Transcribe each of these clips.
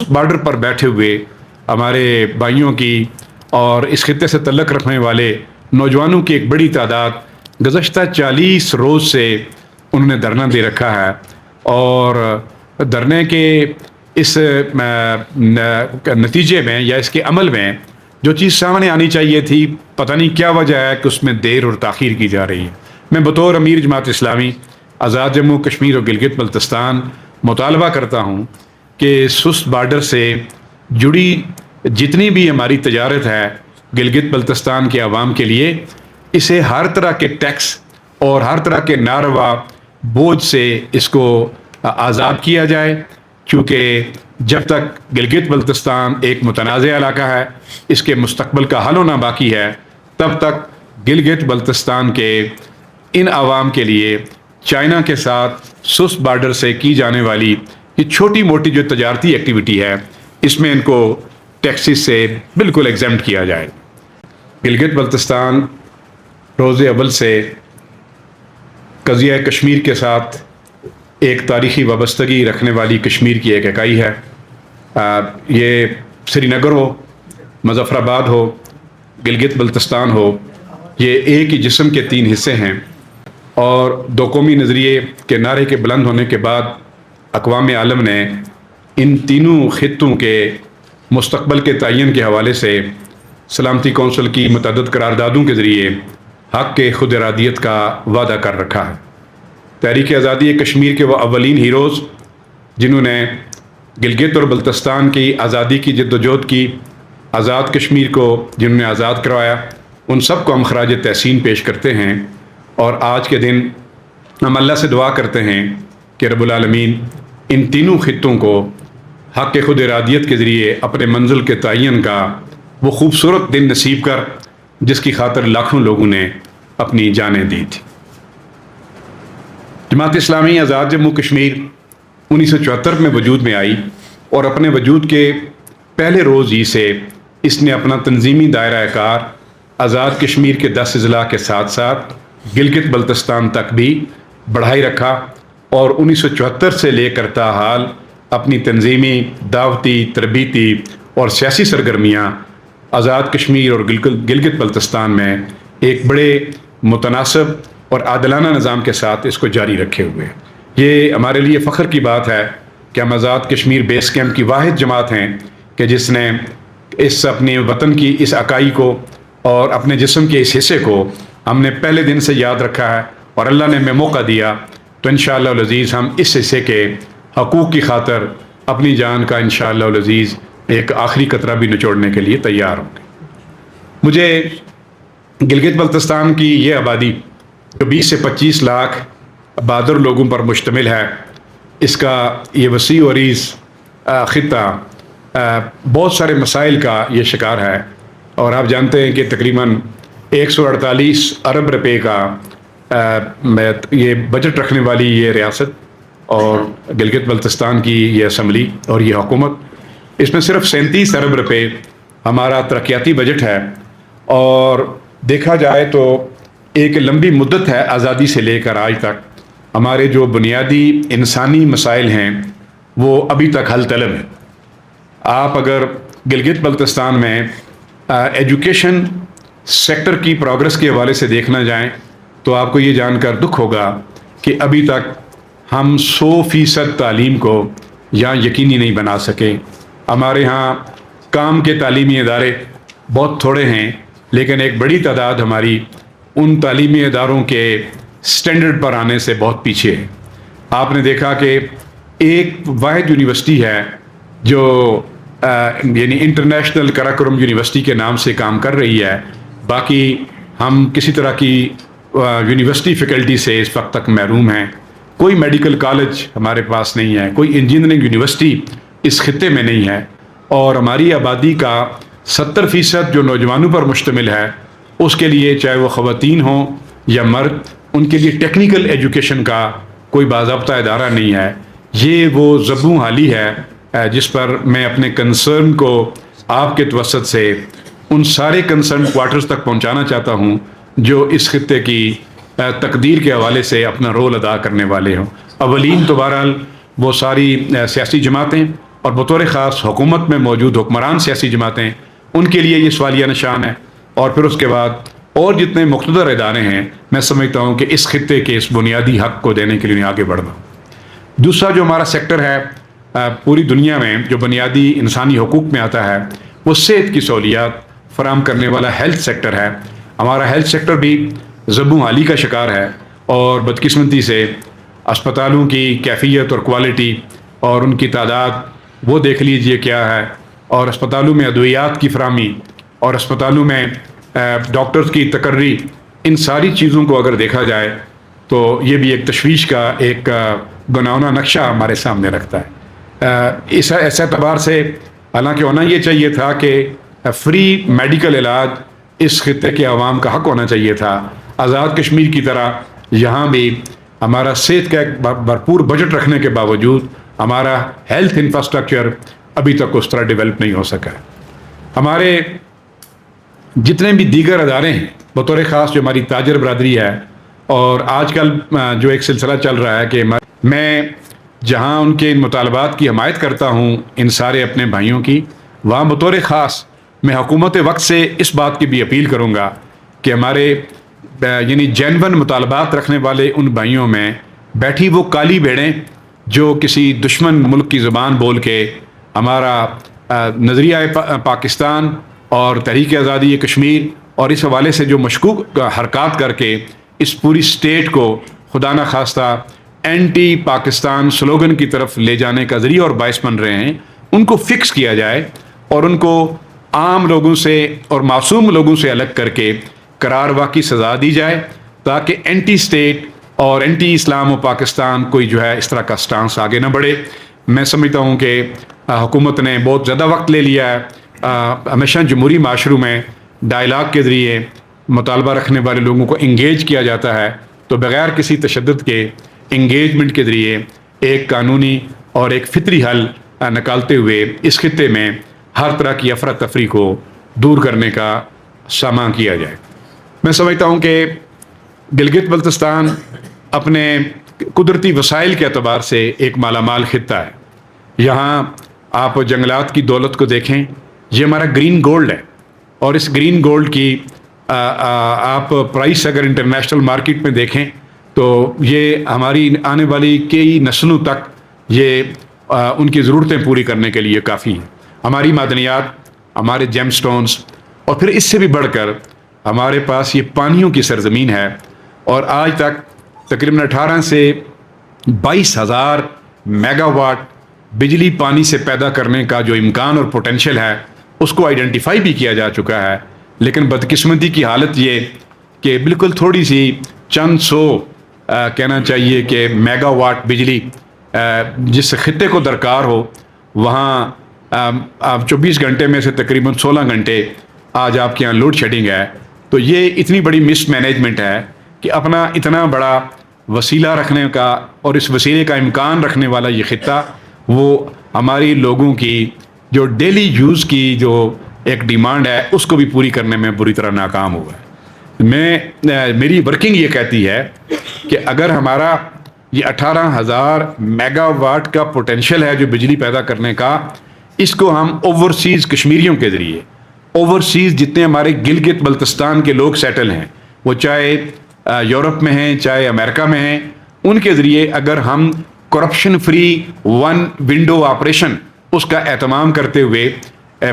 سست بارڈر پر بیٹھے ہوئے ہمارے بھائیوں کی اور اس خطے سے تعلق رکھنے والے نوجوانوں کی ایک بڑی تعداد گزشتہ 40 روز سے انہوں نے دھرنا دے رکھا ہے، اور دھرنے کے اس نتیجے میں یا اس کے عمل میں جو چیز سامنے آنی چاہیے تھی، پتہ نہیں کیا وجہ ہے کہ اس میں دیر اور تاخیر کی جا رہی ہے۔ میں بطور امیر جماعت اسلامی آزاد جموں کشمیر اور گلگت بلتستان مطالبہ کرتا ہوں کہ سست بارڈر سے جڑی جتنی بھی ہماری تجارت ہے گلگت بلتستان کے عوام کے لیے، اسے ہر طرح کے ٹیکس اور ہر طرح کے ناروا بوجھ سے اس کو آزاد کیا جائے، کیونکہ جب تک گلگت بلتستان ایک متنازع علاقہ ہے، اس کے مستقبل کا حل ہونا باقی ہے، تب تک گلگت بلتستان کے ان عوام کے لیے چائنا کے ساتھ سست بارڈر سے کی جانے والی یہ چھوٹی موٹی جو تجارتی ایکٹیویٹی ہے، اس میں ان کو ٹیکسز سے بالکل ایگزمپٹ کیا جائے۔ گلگت بلتستان روز اول سے قضیہ کشمیر کے ساتھ ایک تاریخی وابستگی رکھنے والی کشمیر کی ایک اکائی ہے۔ یہ سری نگر ہو، مظفر آباد ہو، گلگت بلتستان ہو، یہ ایک ہی جسم کے 3 حصے ہیں، اور دو قومی نظریے کے نعرے کے بلند ہونے کے بعد اقوام عالم نے ان تینوں خطوں کے مستقبل کے تعین کے حوالے سے سلامتی کونسل کی متعدد قراردادوں کے ذریعے حق کے خود ارادیت کا وعدہ کر رکھا ہے۔ تحریک آزادی کشمیر کے وہ اولین ہیروز جنہوں نے گلگت اور بلتستان کی آزادی کی جدوجہد کی، آزاد کشمیر کو جنہوں نے آزاد کروایا، ان سب کو ہم خراج تحسین پیش کرتے ہیں، اور آج کے دن ہم اللہ سے دعا کرتے ہیں کہ رب العالمین ان تینوں خطوں کو حق کے خود ارادیت کے ذریعے اپنے منزل کے تعین کا وہ خوبصورت دن نصیب کر جس کی خاطر لاکھوں لوگوں نے اپنی جانیں دی تھی۔ جماعت اسلامی آزاد جموں کشمیر 1974 میں وجود میں آئی، اور اپنے وجود کے پہلے روز ہی سے اس نے اپنا تنظیمی دائرہ کار آزاد کشمیر کے 10 اضلاع کے ساتھ ساتھ گلگت بلتستان تک بھی بڑھائی رکھا، اور 1974 سے لے کر تاحال اپنی تنظیمی، دعوتی، تربیتی اور سیاسی سرگرمیاں آزاد کشمیر اور گلگت بلتستان میں ایک بڑے متناسب اور عادلانہ نظام کے ساتھ اس کو جاری رکھے ہوئے۔ یہ ہمارے لیے فخر کی بات ہے کہ ہم آزاد کشمیر بیس کیمپ کی واحد جماعت ہیں کہ جس نے اس اپنے وطن کی اس اکائی کو اور اپنے جسم کے اس حصے کو ہم نے پہلے دن سے یاد رکھا ہے، اور اللہ نے ہمیں موقع دیا تو انشاءاللہ العزیز ہم اس حصے کے حقوق کی خاطر اپنی جان کا انشاءاللہ العزیز ایک آخری قطرہ بھی نچوڑنے کے لیے تیار ہوں گے۔ مجھے گلگت بلتستان کی یہ آبادی جو 20 سے 25 لاکھ بہادر لوگوں پر مشتمل ہے، اس کا یہ وسیع و عریض خطہ بہت سارے مسائل کا یہ شکار ہے، اور آپ جانتے ہیں کہ تقریباً 148 ارب روپے کا یہ بجٹ رکھنے والی یہ ریاست اور گلگت بلتستان کی یہ اسمبلی اور یہ حکومت، اس میں صرف 37 ارب روپے ہمارا ترقیاتی بجٹ ہے، اور دیکھا جائے تو ایک لمبی مدت ہے آزادی سے لے کر آج تک ہمارے جو بنیادی انسانی مسائل ہیں وہ ابھی تک حل طلب ہیں۔ آپ اگر گلگت بلتستان میں ایجوکیشن سیکٹر کی پروگرس کے حوالے سے دیکھنا جائیں تو آپ کو یہ جان کر دکھ ہوگا کہ ابھی تک ہم 100% تعلیم کو یہاں یقینی نہیں بنا سکے۔ ہمارے ہاں کام کے تعلیمی ادارے بہت تھوڑے ہیں، لیکن ایک بڑی تعداد ہماری ان تعلیمی اداروں کے سٹینڈرڈ پر آنے سے بہت پیچھے ہے۔ آپ نے دیکھا کہ ایک واحد یونیورسٹی ہے جو یعنی انٹرنیشنل کراکرم یونیورسٹی کے نام سے کام کر رہی ہے، باقی ہم کسی طرح کی یونیورسٹی فیکلٹی سے اس وقت تک محروم ہیں۔ کوئی میڈیکل کالج ہمارے پاس نہیں ہے، کوئی انجینئرنگ یونیورسٹی اس خطے میں نہیں ہے، اور ہماری آبادی کا 70% جو نوجوانوں پر مشتمل ہے، اس کے لیے چاہے وہ خواتین ہوں یا مرد، ان کے لیے ٹیکنیکل ایجوکیشن کا کوئی باضابطہ ادارہ نہیں ہے۔ یہ وہ زبوں حالی ہے جس پر میں اپنے کنسرن کو آپ کے توسط سے ان سارے کنسرن کوارٹرز تک پہنچانا چاہتا ہوں جو اس خطے کی تقدیر کے حوالے سے اپنا رول ادا کرنے والے ہوں۔ اولین تو بہرحال وہ ساری سیاسی جماعتیں اور بطور خاص حکومت میں موجود حکمران سیاسی جماعتیں، ان کے لیے یہ سوالیہ نشان ہے، اور پھر اس کے بعد اور جتنے مقتدر ادارے ہیں، میں سمجھتا ہوں کہ اس خطے کے اس بنیادی حق کو دینے کے لیے آگے بڑھنا۔ دوسرا جو ہمارا سیکٹر ہے پوری دنیا میں جو بنیادی انسانی حقوق میں آتا ہے، وہ صحت کی سہولیات فراہم کرنے والا ہیلتھ سیکٹر ہے۔ ہمارا ہیلتھ سیکٹر بھی زبوں حالی کا شکار ہے، اور بدقسمتی سے اسپتالوں کی کیفیت اور کوالٹی اور ان کی تعداد وہ دیکھ لیجئے کیا ہے، اور اسپتالوں میں ادویات کی فراہمی اور اسپتالوں میں ڈاکٹرز کی تقرری، ان ساری چیزوں کو اگر دیکھا جائے تو یہ بھی ایک تشویش کا ایک گناؤنا نقشہ ہمارے سامنے رکھتا ہے۔ اس ایسے اعتبار سے حالانکہ ہونا یہ چاہیے تھا کہ فری میڈیکل علاج اس خطے کے عوام کا حق ہونا چاہیے تھا، آزاد کشمیر کی طرح یہاں بھی ہمارا صحت کا ایک بھرپور بجٹ رکھنے کے باوجود ہمارا ہیلتھ انفراسٹرکچر ابھی تک اس طرح ڈیولپ نہیں ہو سکا ہے۔ ہمارے جتنے بھی دیگر ادارے ہیں، بطور خاص جو ہماری تاجر برادری ہے، اور آج کل جو ایک سلسلہ چل رہا ہے کہ میں جہاں ان کے ان مطالبات کی حمایت کرتا ہوں ان سارے اپنے بھائیوں کی، وہاں بطور خاص میں حکومت وقت سے اس بات کی بھی اپیل کروں گا کہ ہمارے یعنی جینون مطالبات رکھنے والے ان بھائیوں میں بیٹھی وہ کالی بھیڑیں جو کسی دشمن ملک کی زبان بول کے ہمارا نظریہ پاکستان اور تحریک آزادی کشمیر اور اس حوالے سے جو مشکوک حرکات کر کے اس پوری اسٹیٹ کو خدا نہ خواستہ اینٹی پاکستان سلوگن کی طرف لے جانے کا ذریعہ اور باعث بن رہے ہیں، ان کو فکس کیا جائے اور ان کو عام لوگوں سے اور معصوم لوگوں سے الگ کر کے قرار واقعی سزا دی جائے، تاکہ اینٹی اسٹیٹ اور اینٹی اسلام و پاکستان کوئی جو ہے اس طرح کا سٹانس آگے نہ بڑھے۔ میں سمجھتا ہوں کہ حکومت نے بہت زیادہ وقت لے لیا ہے۔ ہمیشہ جمہوری معاشروں میں ڈائلاگ کے ذریعے مطالبہ رکھنے والے لوگوں کو انگیج کیا جاتا ہے، تو بغیر کسی تشدد کے انگیجمنٹ کے ذریعے ایک قانونی اور ایک فطری حل نکالتے ہوئے اس خطے میں ہر طرح کی افراتفری کو دور کرنے کا سامان کیا جائے۔ میں سمجھتا ہوں کہ گلگت بلتستان اپنے قدرتی وسائل کے اعتبار سے ایک مالا مال خطہ ہے۔ یہاں آپ جنگلات کی دولت کو دیکھیں، یہ ہمارا گرین گولڈ ہے، اور اس گرین گولڈ کی آپ پرائس اگر انٹرنیشنل مارکیٹ میں دیکھیں تو یہ ہماری آنے والی کئی نسلوں تک یہ ان کی ضرورتیں پوری کرنے کے لیے کافی ہیں۔ ہماری معدنیات، ہمارے جیم سٹونز، اور پھر اس سے بھی بڑھ کر ہمارے پاس یہ پانیوں کی سرزمین ہے، اور آج تک تقریباً 18 سے 22,000 میگا واٹ بجلی پانی سے پیدا کرنے کا جو امکان اور پوٹینشیل ہے اس کو آئیڈینٹیفائی بھی کیا جا چکا ہے، لیکن بدقسمتی کی حالت یہ کہ بالکل تھوڑی سی چند سو کہنا چاہیے کہ میگا واٹ بجلی جس خطے کو درکار ہو، وہاں آپ 24 گھنٹے میں سے تقریباً 16 گھنٹے آج آپ کے یہاں لوڈ شیڈنگ ہے۔ تو یہ اتنی بڑی مس مینجمنٹ ہے کہ اپنا اتنا بڑا وسیلہ رکھنے کا اور اس وسیلے کا امکان رکھنے والا یہ خطہ، وہ ہماری لوگوں کی جو ڈیلی یوز کی جو ایک ڈیمانڈ ہے اس کو بھی پوری کرنے میں بری طرح ناکام ہوا ہے۔ میری ورکنگ یہ کہتی ہے کہ اگر ہمارا یہ 18,000 میگا واٹ کا پوٹینشیل ہے جو بجلی پیدا کرنے کا، اس کو ہم اوورسیز کشمیریوں کے ذریعے، اوورسیز جتنے ہمارے گلگت بلتستان کے لوگ سیٹل ہیں، وہ چاہے یورپ میں ہیں چاہے امریکہ میں ہیں، ان کے ذریعے اگر ہم corruption free one window operation اس کا اہتمام کرتے ہوئے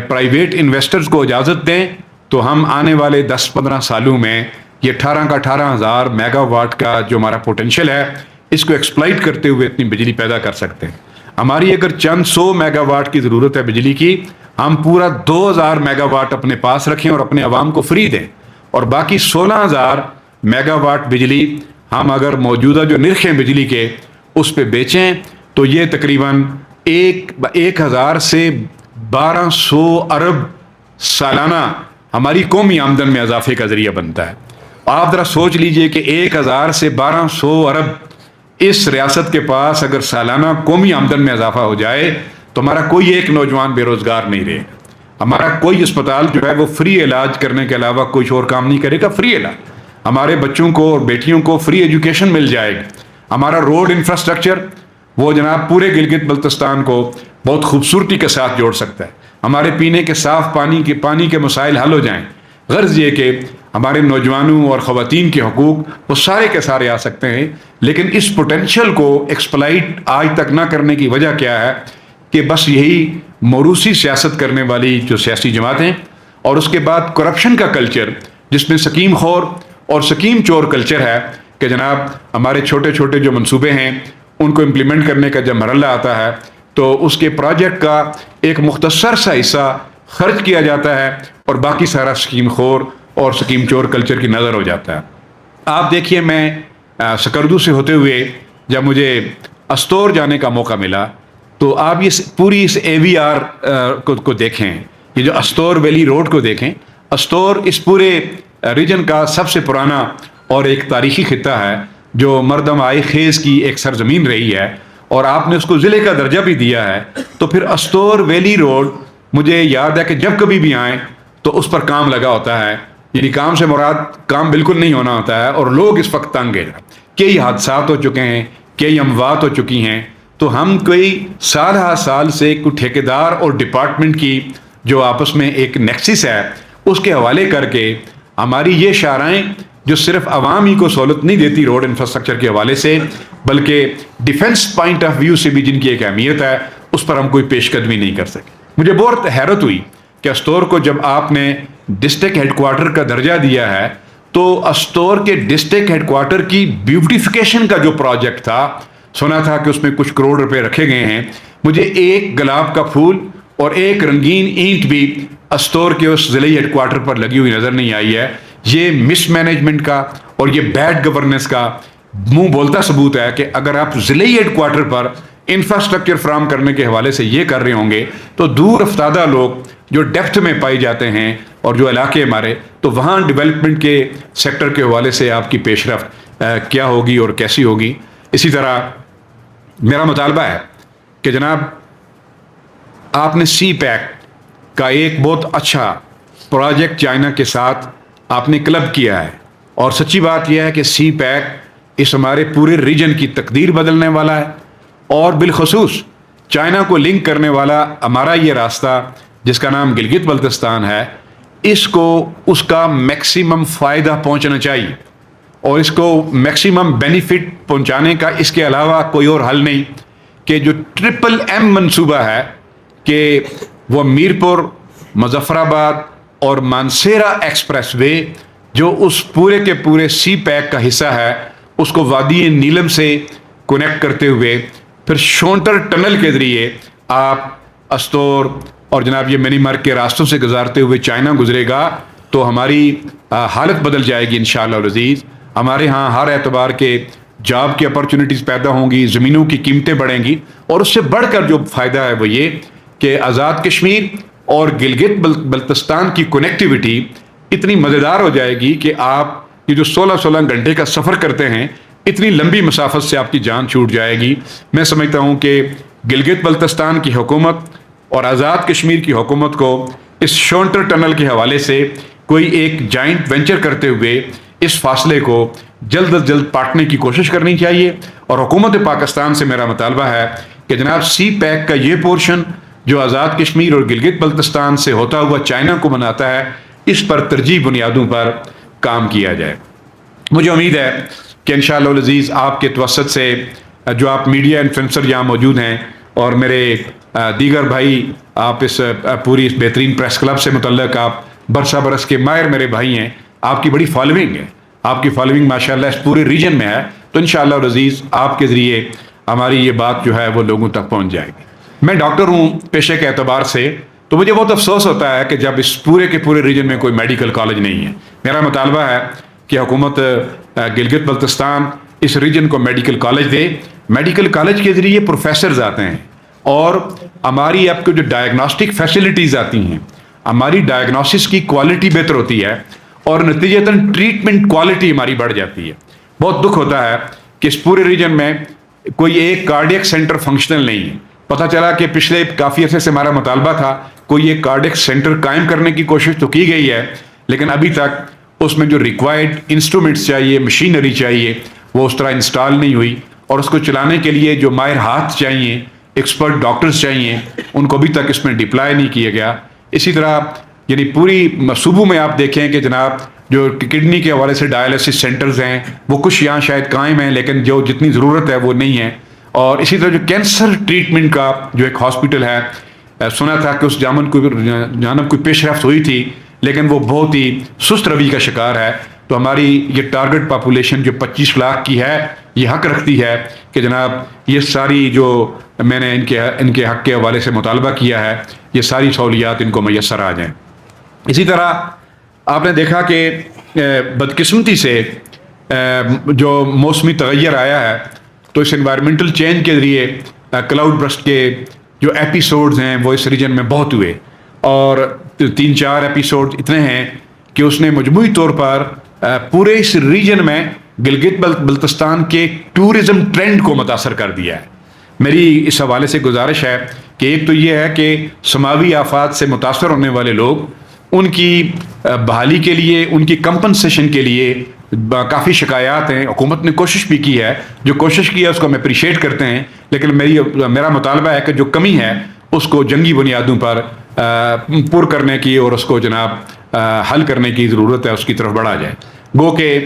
پرائیویٹ انویسٹرز کو اجازت دیں، تو ہم آنے والے 10-15 سالوں میں یہ 18,000 میگا واٹ کا جو ہمارا پوٹینشیل ہے اس کو ایکسپلائٹ کرتے ہوئے اتنی بجلی پیدا کر سکتے ہیں۔ ہماری اگر چند 100 میگا واٹ کی ضرورت ہے بجلی کی، ہم پورا 2,000 میگا واٹ اپنے پاس رکھیں اور اپنے عوام کو فری دیں، اور باقی 16,000 میگا واٹ بجلی ہم اگر موجودہ جو نرخ ہیں بجلی کے اس پہ بیچیں، تو یہ تقریباً 1,000 سے 1,200 ارب سالانہ ہماری قومی آمدن میں اضافے کا ذریعہ بنتا ہے۔ آپ ذرا سوچ لیجئے کہ 1,000 سے 1,200 ارب اس ریاست کے پاس اگر سالانہ قومی آمدن میں اضافہ ہو جائے تو ہمارا کوئی ایک نوجوان بے روزگار نہیں رہے گا، ہمارا کوئی اسپتال جو ہے وہ فری علاج کرنے کے علاوہ کوئی اور کام نہیں کرے گا، فری علاج، ہمارے بچوں کو اور بیٹیوں کو فری ایجوکیشن مل جائے گی، ہمارا روڈ انفراسٹرکچر وہ جناب پورے گلگت بلتستان کو بہت خوبصورتی کے ساتھ جوڑ سکتا ہے. ہمارے پینے کے صاف پانی کے مسائل حل ہو جائیں. غرض یہ کہ ہمارے نوجوانوں اور خواتین کے حقوق وہ سارے کے سارے آ سکتے ہیں. لیکن اس پوٹینشیل کو ایکسپلائٹ آج تک نہ کرنے کی وجہ کیا ہے کہ بس یہی موروثی سیاست کرنے والی جو سیاسی جماعتیں اور اس کے بعد کرپشن کا کلچر جس میں سکیم خور اور سکیم چور کلچر ہے کہ جناب ہمارے چھوٹے چھوٹے جو منصوبے ہیں ان کو امپلیمنٹ کرنے کا جب مرحلہ آتا ہے تو اس کے پروجیکٹ کا ایک مختصر سا حصہ خرچ کیا جاتا ہے اور باقی سارا سکیم خور اور سکیم چور کلچر کی نظر ہو جاتا ہے. آپ دیکھیے میں سکردو سے ہوتے ہوئے جب مجھے استور جانے کا موقع ملا تو آپ یہ پوری اس AVR کو دیکھیں, یہ جو استور ویلی روڈ کو دیکھیں. استور اس پورے ریجن کا سب سے پرانا اور ایک تاریخی خطہ ہے جو مردم آئے خیز کی ایک سرزمین رہی ہے اور آپ نے اس کو ضلع کا درجہ بھی دیا ہے. تو پھر استور ویلی روڈ مجھے یاد ہے کہ جب کبھی بھی آئیں تو اس پر کام لگا ہوتا ہے. یعنی کام سے مراد کام بالکل نہیں ہونا ہوتا ہے اور لوگ اس وقت تنگ ہیں. کئی حادثات ہو چکے ہیں, کئی اموات ہو چکی ہیں. تو ہم کوئی سال ہا سال سے کوئی ٹھیکیدار اور ڈپارٹمنٹ کی جو آپس میں ایک نیکسس ہے اس کے حوالے کر کے ہماری یہ شاہراہیں جو صرف عوام ہی کو سہولت نہیں دیتی روڈ انفراسٹرکچر کے حوالے سے بلکہ ڈیفنس پوائنٹ آف ویو سے بھی جن کی ایک اہمیت ہے اس پر ہم کوئی پیش قدمی نہیں کر سکے. مجھے بہت حیرت ہوئی کہ استور کو جب آپ نے ڈسٹرکٹ ہیڈ کوارٹر کا درجہ دیا ہے تو استور کے ڈسٹرکٹ ہیڈ کوارٹر کی بیوٹیفیکیشن کا جو پروجیکٹ تھا, سنا تھا کہ اس میں کچھ کروڑ روپے رکھے گئے ہیں. مجھے ایک گلاب کا پھول اور ایک رنگین اینٹ بھی استور کے اس ضلعی ہیڈ کوارٹر پر لگی ہوئی نظر نہیں آئی ہے. یہ مس مینجمنٹ کا اور یہ بیڈ گورننس کا منہ بولتا ثبوت ہے کہ اگر آپ ضلعی ہیڈ کوارٹر پر انفراسٹرکچر فراہم کرنے کے حوالے سے یہ کر رہے ہوں گے تو دور افتادہ لوگ جو ڈیپتھ میں پائے جاتے ہیں اور جو علاقے ہمارے تو وہاں ڈیولپمنٹ کے سیکٹر کے حوالے سے آپ کی پیش رفت کیا ہوگی اور کیسی ہوگی. اسی طرح میرا مطالبہ ہے کہ جناب آپ نے سی پیک کا ایک بہت اچھا پروجیکٹ چائنا کے ساتھ آپ نے کلب کیا ہے اور سچی بات یہ ہے کہ سی پیک اس ہمارے پورے ریجن کی تقدیر بدلنے والا ہے اور بالخصوص چائنا کو لنک کرنے والا ہمارا یہ راستہ جس کا نام گلگت بلتستان ہے, اس کو اس کا میکسیمم فائدہ پہنچنا چاہیے اور اس کو میکسیمم بینیفٹ پہنچانے کا اس کے علاوہ کوئی اور حل نہیں کہ جو MM منصوبہ ہے کہ وہ میرپور, مظفر آباد اور مانسیرا ایکسپریس وے جو اس پورے کے پورے سی پیک کا حصہ ہے اس کو وادی نیلم سے کنیکٹ کرتے ہوئے پھر شونٹر ٹنل کے ذریعے آپ استور اور جناب یہ منی مرگ کے راستوں سے گزارتے ہوئے چائنا گزرے گا تو ہماری حالت بدل جائے گی انشاءاللہ العزیز. ہمارے ہاں ہر اعتبار کے جاب کی اپرچونٹیز پیدا ہوں گی, زمینوں کی قیمتیں بڑھیں گی اور اس سے بڑھ کر جو فائدہ ہے وہ یہ کہ آزاد کشمیر اور گلگت بلتستان کی کنیکٹیوٹی اتنی مزیدار ہو جائے گی کہ آپ یہ جو 16 گھنٹے کا سفر کرتے ہیں اتنی لمبی مسافت سے آپ کی جان چھوٹ جائے گی. میں سمجھتا ہوں کہ گلگت بلتستان کی حکومت اور آزاد کشمیر کی حکومت کو اس شونٹر ٹنل کے حوالے سے کوئی ایک جائنٹ وینچر کرتے ہوئے اس فاصلے کو جلد از جلد پاٹنے کی کوشش کرنی چاہیے. اور حکومت پاکستان سے میرا مطالبہ ہے کہ جناب سی پیک کا یہ پورشن جو آزاد کشمیر اور گلگت بلتستان سے ہوتا ہوا چائنا کو بناتا ہے اس پر ترجیح بنیادوں پر کام کیا جائے. مجھے امید ہے کہ انشاءاللہ العزیز آپ کے توسط سے جو آپ میڈیا انفلوئنسر یہاں موجود ہیں اور میرے دیگر بھائی آپ اس پوری اس بہترین پریس کلب سے متعلق آپ برسہ برس کے ماہر میرے بھائی ہیں, آپ کی بڑی فالوئنگ ہے, آپ کی فالوئنگ ماشاءاللہ اس پورے ریجن میں ہے. تو انشاءاللہ العزیز آپ کے ذریعے ہماری یہ بات جو ہے وہ لوگوں تک پہنچ جائے گی. میں ڈاکٹر ہوں پیشے کے اعتبار سے, تو مجھے بہت افسوس ہوتا ہے کہ جب اس پورے کے پورے ریجن میں کوئی میڈیکل کالج نہیں ہے. میرا مطالبہ ہے کہ حکومت گلگت بلتستان اس ریجن کو میڈیکل کالج دے. میڈیکل کالج کے ذریعے پروفیسرز آتے ہیں اور ہماری آپ کو جو ڈائگنوسٹک فیسلٹیز آتی ہیں, ہماری ڈائگنوسس کی کوالٹی بہتر ہوتی ہے اور نتیجتاً ٹریٹمنٹ کوالٹی ہماری بڑھ جاتی ہے. بہت دکھ ہوتا ہے کہ اس پورے ریجن میں کوئی ایک کارڈیک سینٹر فنکشنل نہیں ہے. پتہ چلا کہ پچھلے کافی عرصے سے ہمارا مطالبہ تھا کوئی ایک کارڈیک سینٹر قائم کرنے کی کوشش تو کی گئی ہے لیکن ابھی تک اس میں جو ریکوائرڈ انسٹرومنٹس چاہیے, مشینری چاہیے, وہ اس طرح انسٹال نہیں ہوئی اور اس کو چلانے کے لیے جو ماہر ہاتھ چاہیے ایکسپرٹ ڈاکٹرز چاہیے، ان کو ابھی تک اس میں ڈپلائی نہیں کیا گیا. اسی طرح یعنی پوری صوبوں میں آپ دیکھیں کہ جناب جو کڈنی کے حوالے سے ڈائلسس سینٹرز ہیں وہ کچھ یہاں شاید قائم ہیں، لیکن جو جتنی ضرورت ہے وہ نہیں ہے. اور اسی طرح جو کینسر ٹریٹمنٹ کا جو ایک ہاسپٹل ہے، سنا تھا کہ اس جانب کوئی پیش رفت ہوئی تھی، لیکن وہ بہت ہی سست روی کا شکار ہے. تو ہماری یہ ٹارگٹ پاپولیشن جو 25 لاکھ کی ہے، یہ حق رکھتی ہے کہ جناب یہ ساری جو میں نے ان کے حق کے حوالے سے مطالبہ کیا ہے، یہ ساری سہولیات ان کو میسر آ جائیں. اسی طرح آپ نے دیکھا کہ بدقسمتی سے جو موسمی تغیر آیا ہے، تو اس انوائرمنٹل چینج کے ذریعے کلاؤڈ برسٹ کے جو ایپیسوڈز ہیں وہ اس ریجن میں بہت ہوئے، اور 3-4 ایپیسوڈ اتنے ہیں کہ اس نے مجموعی طور پر پورے اس ریجن میں گلگت بلتستان کے ٹورزم ٹرینڈ کو متاثر کر دیا ہے. میری اس حوالے سے گزارش ہے کہ ایک تو یہ ہے کہ سماوی آفات سے متاثر ہونے والے لوگ، ان کی بحالی کے لیے، ان کی کمپنسیشن کے لیے کافی شکایات ہیں. حکومت نے کوشش بھی کی ہے، جو کوشش کی ہے اس کو ہم اپریشیٹ کرتے ہیں، لیکن میرا مطالبہ ہے کہ جو کمی ہے اس کو جنگی بنیادوں پر پر کرنے کی اور اس کو جناب حل کرنے کی ضرورت ہے، اس کی طرف بڑھا جائے. گو کہ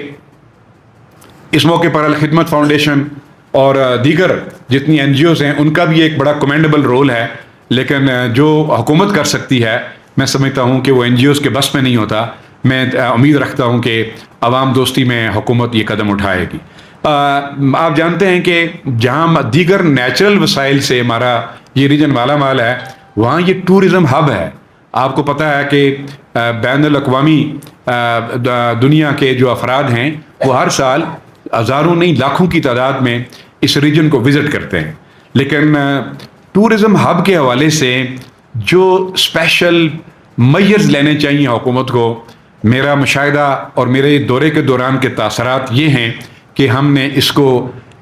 اس موقع پر الخدمت فاؤنڈیشن اور دیگر جتنی NGOs ہیں ان کا بھی ایک بڑا کمینڈیبل رول ہے، لیکن جو حکومت کر سکتی ہے میں سمجھتا ہوں کہ وہ NGOs کے بس میں نہیں ہوتا. میں امید رکھتا ہوں کہ عوام دوستی میں حکومت یہ قدم اٹھائے گی. آپ جانتے ہیں کہ جہاں دیگر نیچرل وسائل سے ہمارا یہ ریجن مالا مال ہے، وہاں یہ ٹورزم ہب ہے. آپ کو پتہ ہے کہ بین الاقوامی دنیا کے جو افراد ہیں وہ ہر سال ہزاروں نہیں لاکھوں کی تعداد میں اس ریجن کو وزٹ کرتے ہیں. لیکن ٹورزم ہب کے حوالے سے جو اسپیشل میئرز لینے چاہیے حکومت کو، میرا مشاہدہ اور میرے دورے کے دوران کے تاثرات یہ ہیں کہ ہم نے اس کو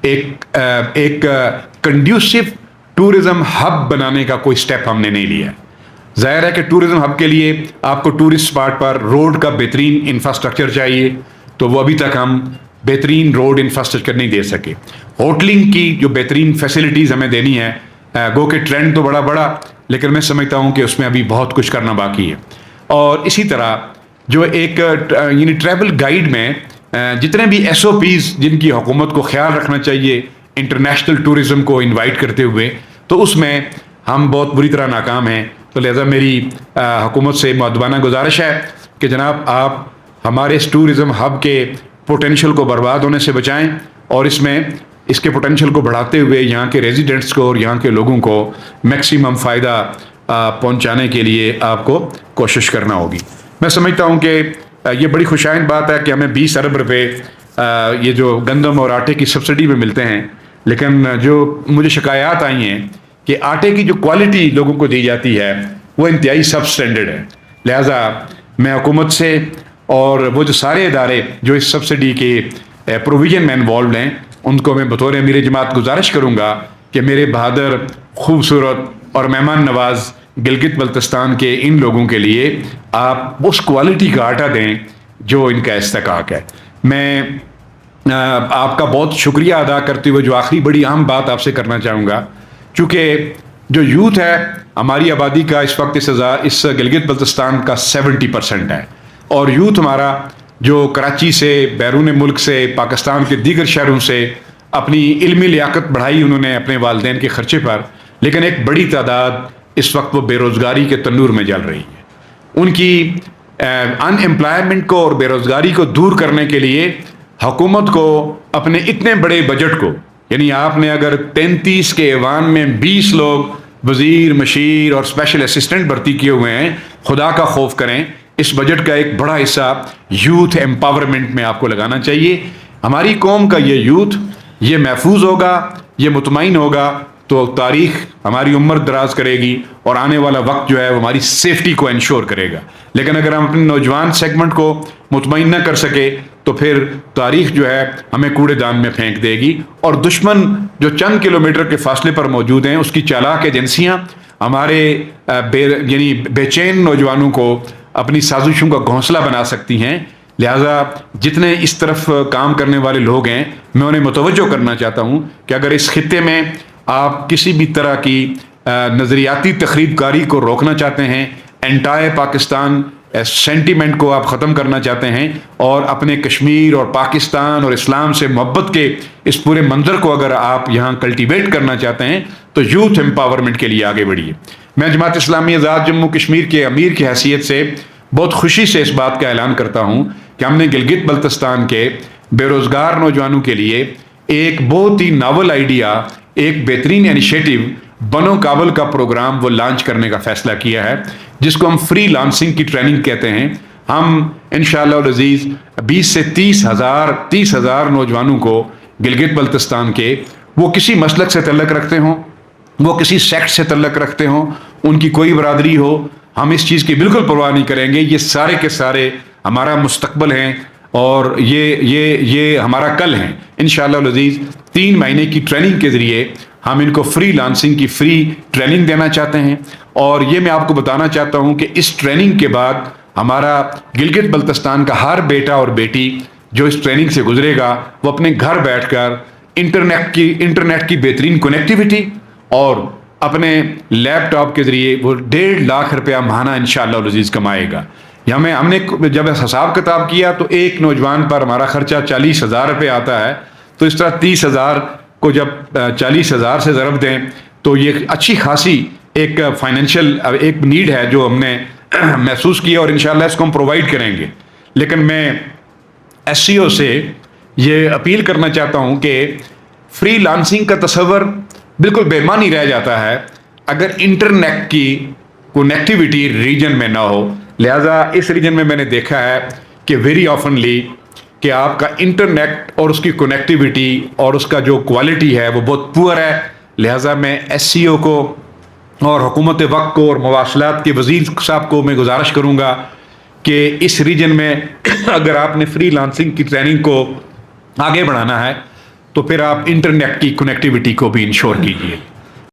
ایک کنڈیوسو ٹورزم ہب بنانے کا کوئی سٹیپ ہم نے نہیں لیا. ظاہر ہے کہ ٹورزم ہب کے لیے آپ کو ٹورسٹ اسپاٹ پر روڈ کا بہترین انفراسٹرکچر چاہیے، تو وہ ابھی تک ہم بہترین روڈ انفراسٹرکچر نہیں دے سکے. ہوٹلنگ کی جو بہترین فیسلٹیز ہمیں دینی ہے، گو کہ ٹرینڈ تو بڑا لیکن میں سمجھتا ہوں کہ اس میں ابھی بہت کچھ کرنا باقی ہے. اور اسی طرح جو ایک یعنی ٹریول گائیڈ میں جتنے بھی SOPs جن کی حکومت کو خیال رکھنا چاہیے انٹرنیشنل ٹورزم کو انوائٹ کرتے ہوئے، تو اس میں ہم بہت بری طرح ناکام ہیں. تو لہذا میری حکومت سے مؤدبانہ گزارش ہے کہ جناب آپ ہمارے اس ٹورزم ہب کے پوٹینشیل کو برباد ہونے سے بچائیں، اور اس کے پوٹینشیل کو بڑھاتے ہوئے یہاں کے ریزیڈنٹس کو اور یہاں کے لوگوں کو میکسیمم فائدہ پہنچانے کے لیے آپ کو کوشش کرنا ہوگی. میں سمجھتا ہوں کہ یہ بڑی خوشائند بات ہے کہ ہمیں 20 ارب روپے یہ جو گندم اور آٹے کی سبسڈی میں ملتے ہیں، لیکن جو مجھے شکایات آئی ہیں کہ آٹے کی جو کوالٹی لوگوں کو دی جاتی ہے وہ انتہائی سب سٹینڈرڈ ہے. لہٰذا میں حکومت سے اور وہ جو سارے ادارے جو اس سبسڈی کے پروویژن میں انوالوڈ ہیں، ان کو میں بطور امیر جماعت گزارش کروں گا کہ میرے بہادر، خوبصورت اور مہمان نواز گلگت بلتستان کے ان لوگوں کے لیے آپ اس کوالٹی کا آٹا دیں جو ان کا استحقاق ہے. میں آپ کا بہت شکریہ ادا کرتے ہوئے جو آخری بڑی اہم بات آپ سے کرنا چاہوں گا، چونکہ جو یوتھ ہے ہماری آبادی کا اس وقت اس گلگت بلتستان کا 70% ہے، اور یوتھ ہمارا جو کراچی سے، بیرون ملک سے، پاکستان کے دیگر شہروں سے اپنی علمی لیاقت بڑھائی انہوں نے اپنے والدین کے خرچے پر، لیکن ایک بڑی تعداد اس وقت وہ بے روزگاری کے تنور میں جل رہی ہے. ان کی ان امپلائمنٹ کو اور بے روزگاری کو دور کرنے کے لیے حکومت کو اپنے اتنے بڑے بجٹ کو، یعنی آپ نے اگر 33 کے ایوان میں 20 لوگ وزیر، مشیر اور اسپیشل اسسٹنٹ بھرتی کیے ہوئے ہیں، خدا کا خوف کریں. اس بجٹ کا ایک بڑا حصہ یوتھ امپاورمنٹ میں آپ کو لگانا چاہیے. ہماری قوم کا یہ یوتھ یہ محفوظ ہوگا، یہ مطمئن ہوگا تو تاریخ ہماری عمر دراز کرے گی اور آنے والا وقت جو ہے وہ ہماری سیفٹی کو انشور کرے گا. لیکن اگر ہم اپنے نوجوان سیگمنٹ کو مطمئن نہ کر سکے تو پھر تاریخ جو ہے ہمیں کوڑے دان میں پھینک دے گی، اور دشمن جو چند کلومیٹر کے فاصلے پر موجود ہیں، اس کی چالاک ایجنسیاں ہمارے یعنی بے چین نوجوانوں کو اپنی سازشوں کا گھونسلہ بنا سکتی ہیں. لہٰذا جتنے اس طرف کام کرنے والے لوگ ہیں میں انہیں متوجہ کرنا چاہتا ہوں کہ اگر اس خطے میں آپ کسی بھی طرح کی نظریاتی تخریب کاری کو روکنا چاہتے ہیں، انٹائر پاکستان سینٹیمنٹ کو آپ ختم کرنا چاہتے ہیں، اور اپنے کشمیر اور پاکستان اور اسلام سے محبت کے اس پورے منظر کو اگر آپ یہاں کلٹیویٹ کرنا چاہتے ہیں تو یوتھ امپاورمنٹ کے لیے آگے بڑھیے۔ میں جماعت اسلامی آزاد جموں کشمیر کے امیر کی حیثیت سے بہت خوشی سے اس بات کا اعلان کرتا ہوں کہ ہم نے گلگت بلتستان کے بے روزگار نوجوانوں کے لیے ایک بہت ہی ناول آئیڈیا، ایک بہترین انیشیٹو بنو کابل کا پروگرام وہ لانچ کرنے کا فیصلہ کیا ہے، جس کو ہم فری لانسنگ کی ٹریننگ کہتے ہیں۔ ہم انشاءاللہ العزیز 20 سے 30 ہزار نوجوانوں کو گلگت بلتستان کے، وہ کسی مسلک سے تعلق رکھتے ہوں، وہ کسی سیکٹ سے تعلق رکھتے ہوں، ان کی کوئی برادری ہو، ہم اس چیز کی بالکل پرواہ نہیں کریں گے۔ یہ سارے کے سارے ہمارا مستقبل ہیں اور یہ ہمارا کل ہیں۔ انشاءاللہ العزیز 3 مہینے کی ٹریننگ کے ذریعے ہم ان کو فری لانسنگ کی فری ٹریننگ دینا چاہتے ہیں، اور یہ میں آپ کو بتانا چاہتا ہوں کہ اس ٹریننگ کے بعد ہمارا گلگت بلتستان کا ہر بیٹا اور بیٹی جو اس ٹریننگ سے گزرے گا، وہ اپنے گھر بیٹھ کر انٹرنیٹ کی بہترین کنیکٹیوٹی اور اپنے لیپ ٹاپ کے ذریعے وہ 1.5 لاکھ روپیہ ماہانہ انشاءاللہ العزیز کمائے گا۔ ہم نے جب حساب کتاب کیا تو ایک نوجوان پر ہمارا خرچہ 40,000 روپے آتا ہے، تو اس طرح 30,000 کو جب 40,000 سے ضرب دیں تو یہ اچھی خاصی ایک فائنینشیل ایک نیڈ ہے جو ہم نے محسوس کیا، اور انشاءاللہ اس کو ہم پرووائڈ کریں گے۔ لیکن میں ایس سی او سے یہ اپیل کرنا چاہتا ہوں کہ فری لانسنگ کا تصور بالکل بے معنی رہ جاتا ہے اگر انٹرنیٹ کی کنیکٹیوٹی ریجن میں نہ ہو۔ لہٰذا اس ریجن میں نے دیکھا ہے کہ ویری آفنلی کہ آپ کا انٹرنیٹ اور اس کی کنیکٹیوٹی اور اس کا جو کوالٹی ہے وہ بہت پور ہے۔ لہٰذا میں ایس سی او کو اور حکومت وقت کو اور مواصلات کے وزیر صاحب کو میں گزارش کروں گا کہ اس ریجن میں اگر آپ نے فری لانسنگ کی ٹریننگ کو آگے بڑھانا ہے تو پھر آپ انٹرنیٹ کی کنیکٹیوٹی کو بھی انشور کیجیے۔